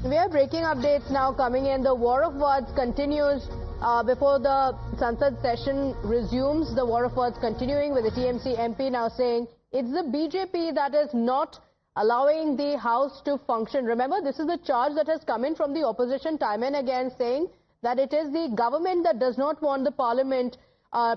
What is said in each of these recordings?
We are breaking updates now coming in. The war of words continues before the Sansad session resumes. The war of words continuing with the TMC MP now saying it's the BJP that is not allowing the House to function. Remember, this is the charge that has come in from the opposition time and again, saying that it is the government that does not want the Parliament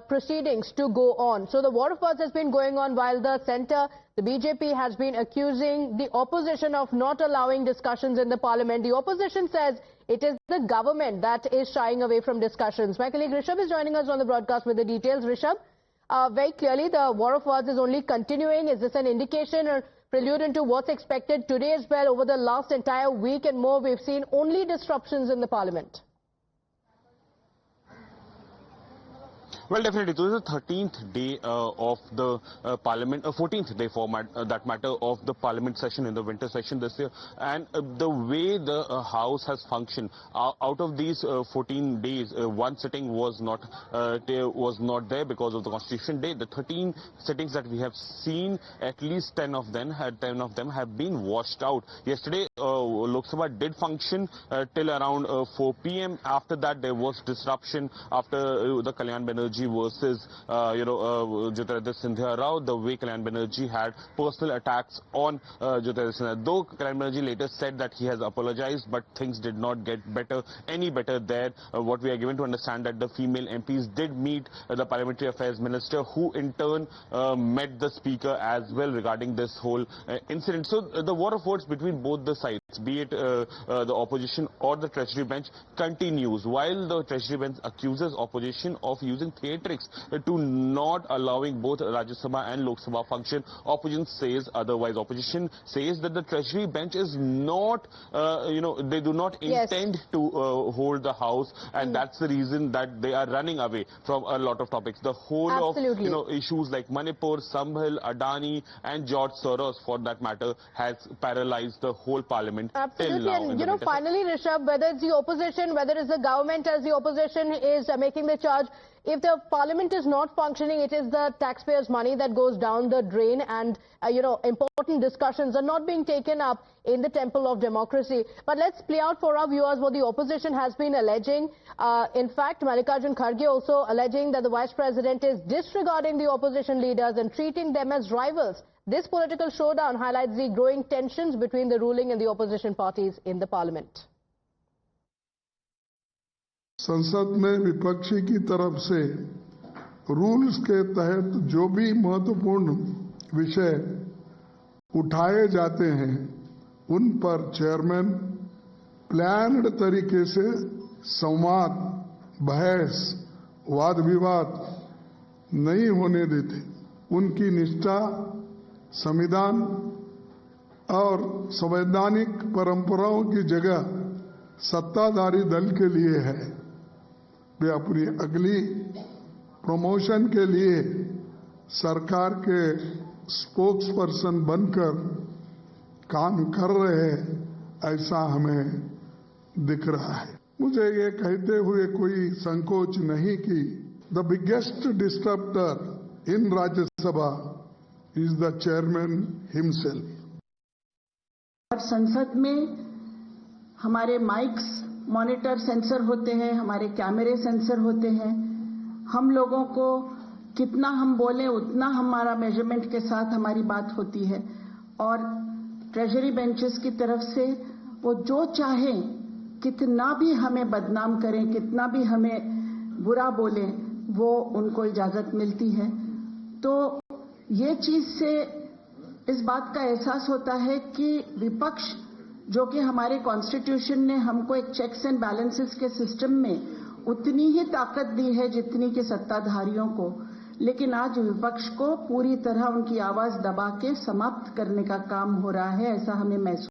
proceedings to go on. So the war of words has been going on while the centre, the BJP, has been accusing the opposition of not allowing discussions in the Parliament. The opposition says it is the government that is shying away from discussions. My colleague Rishabh is joining us on the broadcast with the details. Rishabh, very clearly the war of words is only continuing. Is this an indication or prelude into what's expected today as well? Over the last entire week and more, we've seen only disruptions in the Parliament. Well, definitely. This is the 13th day of the Parliament, 14th day for that matter of the Parliament session in the winter session this year. And the way the House has functioned, out of these 14 days, one sitting was not there because of the Constitution Day. The 13 sittings that we have seen, at least 10 of them have been washed out. Yesterday, Lok Sabha did function till around 4 p.m. After that, there was disruption after the Kalyan Banerjee versus, Jyotiraditya Scindia Rao, the way Kalyan Banerjee had personal attacks on Jyotiraditya Scindia. Though Kalyan Banerjee later said that he has apologized, but things did not get any better there. What we are given to understand that the female MPs did meet the Parliamentary Affairs Minister, who in turn met the Speaker as well regarding this whole incident. So the war of words between both the sides, be it the opposition or the Treasury bench, continues. While the Treasury bench accuses opposition of using theatrics to not allowing both Rajya Sabha and Lok Sabha function, opposition says otherwise. Opposition says that the Treasury bench is not, they do not intend to hold the House, and that's the reason that they are running away from a lot of topics. The whole of issues like Manipur, Sambhal, Adani, and George Soros, for that matter, has paralyzed the whole Parliament till now. And finally, Rishabh, whether it's the opposition, whether it's the government as the opposition is making the charge, if the Parliament is not functioning, it is the taxpayers' money that goes down the drain, and important discussions are not being taken up in the temple of democracy. But let's play out for our viewers what the opposition has been alleging. In fact, Mallikarjun Kharge also alleging that the Vice President is disregarding the opposition leaders and treating them as rivals. This political showdown highlights the growing tensions between the ruling and the opposition parties in the Parliament. संसद में विपक्षी की तरफ से rules के तहत जो भी महत्वपूर्ण विषय उठाए जाते हैं, उन पर चेयरमैन प्लान्ड तरीके से संवाद, बहस, वाद विवाद नहीं होने देते। उनकी निष्ठा संविधान और संवैधानिक परंपराओं की जगह सत्ताधारी दल के लिए है। वे अपनी अगली प्रमोशन के लिए सरकार के स्पोक्स पर्सन बनकर काम कर रहे हैं, ऐसा हमें दिख रहा है। मुझे ये कहते हुए कोई संकोच नहीं कि the biggest disturber in Rajya Sabha is the chairman himself. और संसद में हमारे माइक्स मॉनिटर सेंसर होते हैं, हमारे कैमरे सेंसर होते हैं। हम लोगों को कितना हम बोलें उतना हमारा मेजरमेंट के साथ हमारी बात होती है, और ट्रेजरी बेंचेस की तरफ से वो जो चाहें, कितना भी हमें बदनाम करें, कितना भी हमें बुरा बोलें, वो उनको इजाजत मिलती है। तो ये चीज से इस बात का एहसास होता है कि विपक्ष, जो कि हमारे कॉन्स्टिट्यूशन ने हमको एक चेक्स एंड बैलेंसेस के सिस्टम में उतनी ही ताकत दी है जितनी कि सत्ताधारियों को, लेकिन आज विपक्ष को पूरी तरह उनकी आवाज दबा के समाप्त करने का काम हो रहा है, ऐसा हमें महसूस